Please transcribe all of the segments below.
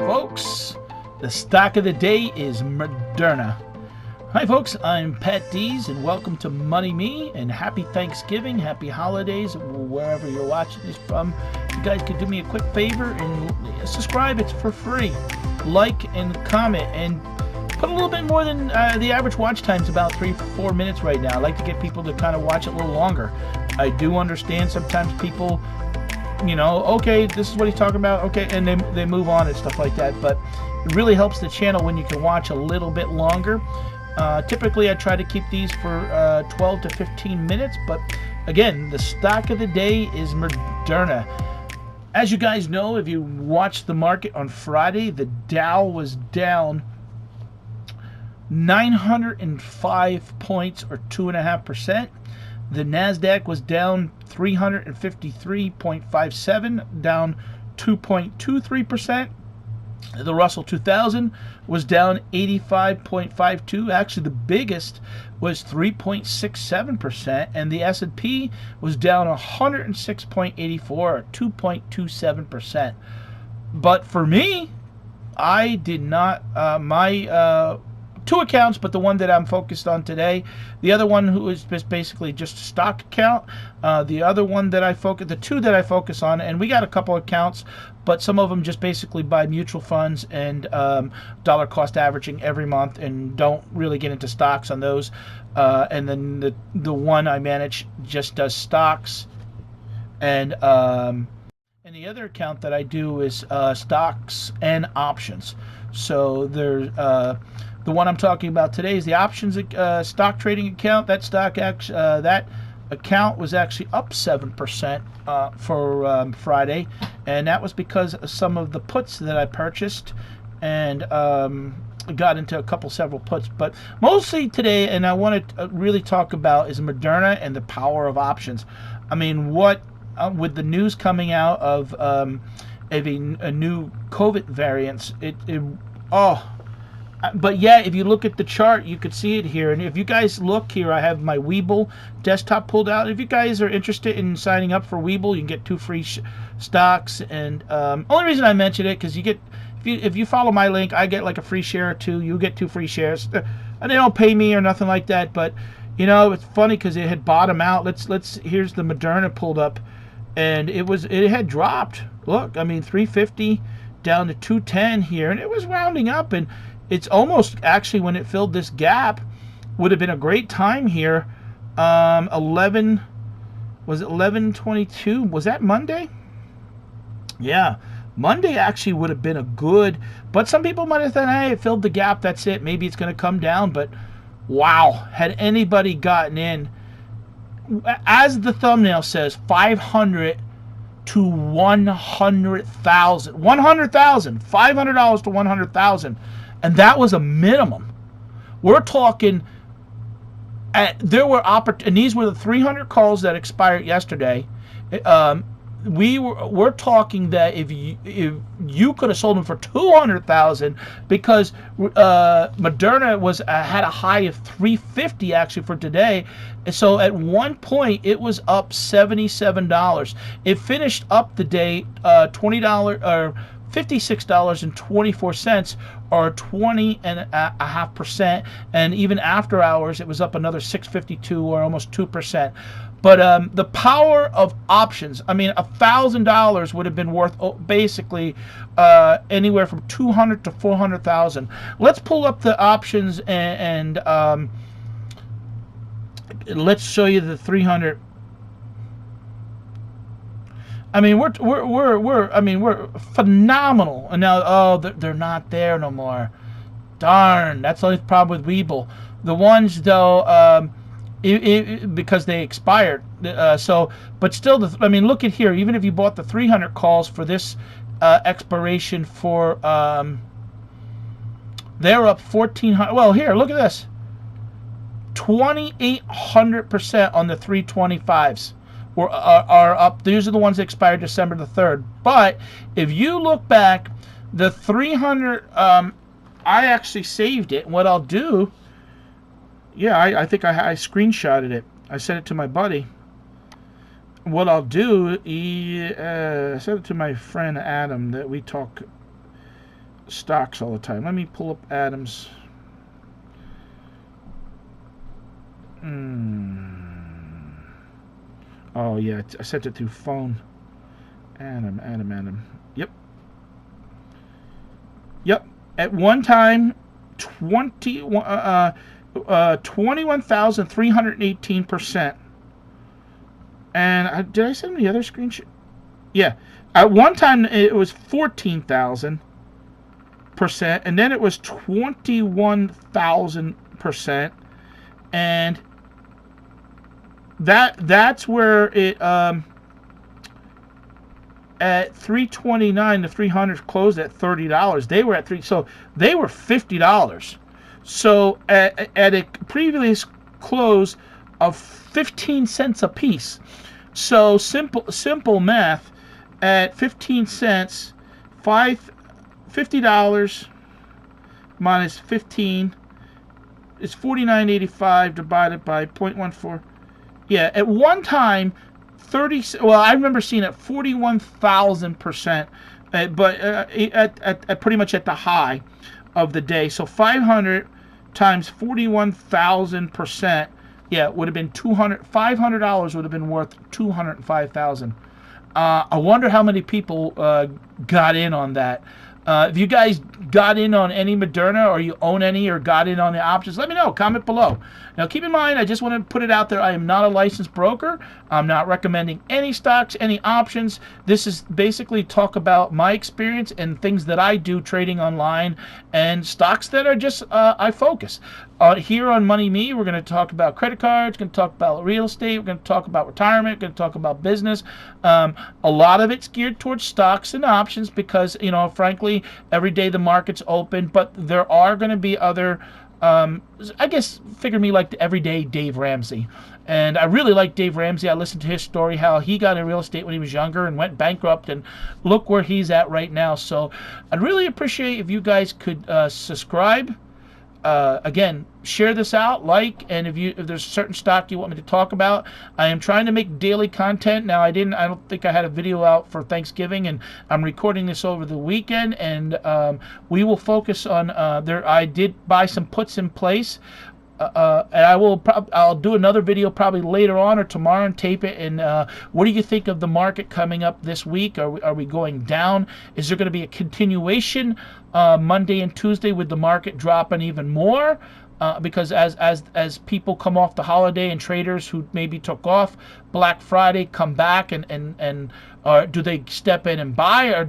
Folks, the stock of the day is Moderna. Hi folks, I'm Pat Dees and welcome to Money Me, and happy Thanksgiving, happy holidays, wherever you're watching this from. If you guys could do me a quick favor and subscribe, it's for free. Like and comment and put a little bit more than the average watch time's about 3-4 minutes right now. I like to get people to kind of watch it a little longer. I do understand sometimes people, you know, okay, this is what he's talking about, okay, and they move on and stuff like that, but it really helps the channel when you can watch a little bit longer. Typically I try to keep these for 12 to 15 minutes, but again, the stock of the day is Moderna. As you guys know, if you watched the market on Friday, the Dow was down 905 points, or 2.5%. The NASDAQ was down 353.57, down 2.23%. The Russell 2000 was down 85.52. Actually, the biggest was 3.67%, and the S&P was down 106.84, or 2.27%. But for me, I did not, my two accounts, but the one that I'm focused on today, the other one who is basically just a stock account, the other one that I focus, the two that I focus on, and we got a couple accounts, but some of them just basically buy mutual funds and dollar cost averaging every month, and don't really get into stocks on those. And then the one I manage just does stocks, and the other account that I do is stocks and options. So there's the one I'm talking about today is the options stock trading account. That that account was actually up 7% for Friday, and that was because of some of the puts that I purchased, and got into several puts. But mostly today, and I want to really talk about, is Moderna and the power of options. I mean, what with the news coming out of a new COVID variants, but yeah, if you look at the chart, you could see it here. And if you guys look here, I have my WEBULL desktop pulled out. If you guys are interested in signing up for WEBULL, you can get 2 free stocks. And only reason I mention it, because you get, if you follow my link, I get like a free share or 2. You get 2 free shares, and they don't pay me or nothing like that. But you know, it's funny because it had bottomed out. Here's the Moderna pulled up, and it had dropped. Look, I mean, 350 down to 210 here, and it was rounding up, and it's almost, actually, when it filled this gap, would have been a great time here. 11:22? Was that Monday? Yeah, Monday actually would have been a good, but some people might have thought, hey, it filled the gap, that's it, maybe it's going to come down. But wow, had anybody gotten in, as the thumbnail says, 500 to 100,000, $500 to 100,000. And that was a minimum. We're talking, there were and these were the 300 calls that expired yesterday. We're talking that if you could have sold them for 200,000, because Moderna had a high of 350 actually for today. So at one point it was up $77. It finished up the day $20 or $56.24, or 20.5%, and even after hours it was up another 652, or almost 2%. But the power of options, I mean, $1,000 would have been worth basically anywhere from 200 to 400,000. Let's pull up the options and let's show you the 300. I mean, we're phenomenal. And now, they're not there no more. Darn, that's the only problem with WEBULL. The ones though, because they expired. But still, I mean, look at here. Even if you bought the 300 calls for this expiration for, they're up 1,400. Well, here, look at this. 2,800% on the 325s. Are up. These are the ones that expired December the 3rd. But if you look back, the 300, I actually saved it. And what I'll do, yeah, I think I screenshotted it. I sent it to my buddy. What I'll do, I sent it to my friend Adam that we talk stocks all the time. Let me pull up Adam's. Oh yeah, I sent it through phone. Adam. Yep. At one time, 21,318%. And did I send the other screenshot? Yeah. At one time it was 14,000%, and then it was 21,000%, and that's where it at 329 the 300 closed at $30. They were at so they were $50. So at a previous close of 15 cents a piece. So simple math, at 15 cents, $50 minus 15 is $49.85 divided by 0.14. Yeah, at one time, I remember seeing it 41,000%, but at pretty much at the high of the day. So 500 times 41,000%, yeah, would have been $500 would have been worth $205,000. I wonder how many people got in on that. If you guys got in on any Moderna, or you own any, or got in on the options, let me know. Comment below. Now, keep in mind, I just want to put it out there, I am not a licensed broker. I'm not recommending any stocks, any options. This is basically talk about my experience and things that I do trading online, and stocks that are just, I focus. Here on Money Me, we're going to talk about credit cards, going to talk about real estate, we're going to talk about retirement, going to talk about business. A lot of it's geared towards stocks and options because, frankly, every day the market's open, but there are going to be other, I guess, figure me like the everyday Dave Ramsey. And I really like Dave Ramsey. I listened to his story, how he got in real estate when he was younger and went bankrupt, and look where he's at right now. So I'd really appreciate if you guys could subscribe. Again, share this out, like, and if there's a certain stock you want me to talk about. I am trying to make daily content. Now, I don't think I had a video out for Thanksgiving, and I'm recording this over the weekend, and we will focus on I did buy some puts in place. And I'll do another video probably later on or tomorrow and tape it. And what do you think of the market coming up this week? Are we going down? Is there going to be a continuation Monday and Tuesday with the market dropping even more? Because as people come off the holiday and traders who maybe took off Black Friday come back, and do they step in and buy, or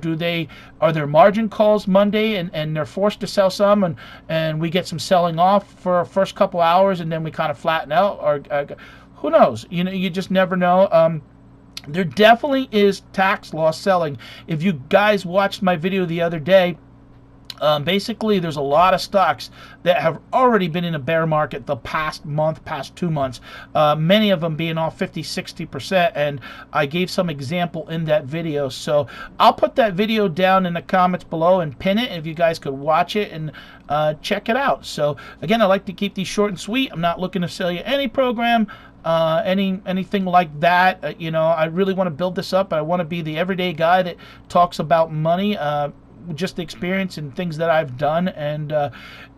are there margin calls Monday and they're forced to sell some, and we get some selling off for our first couple hours and then we kind of flatten out, or who knows? You just never know. There definitely is tax loss selling. If you guys watched my video the other day, basically there's a lot of stocks that have already been in a bear market the past month, past 2 months, many of them being off 50-60%, and I gave some example in that video. So I'll put that video down in the comments below and pin it if you guys could watch it and check it out. So again, I like to keep these short and sweet. I'm not looking to sell you any program, anything like that. I really want to build this up. I want to be the everyday guy that talks about money, just the experience and things that I've done, and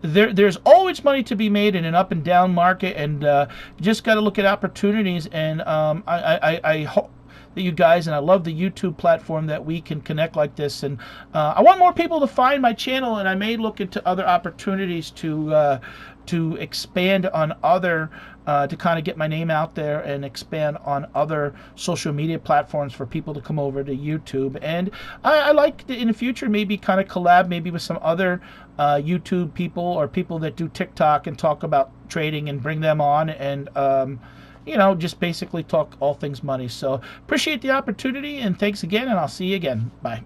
there's always money to be made in an up and down market, and you just got to look at opportunities. And I hope that you guys, and I love the YouTube platform that we can connect like this, and I want more people to find my channel, and I may look into other opportunities to expand on other, to kind of get my name out there and expand on other social media platforms for people to come over to YouTube. And I like to, in the future, maybe kind of collab maybe with some other YouTube people or people that do TikTok and talk about trading, and bring them on, and just basically talk all things money. So appreciate the opportunity, and thanks again, and I'll see you again. Bye.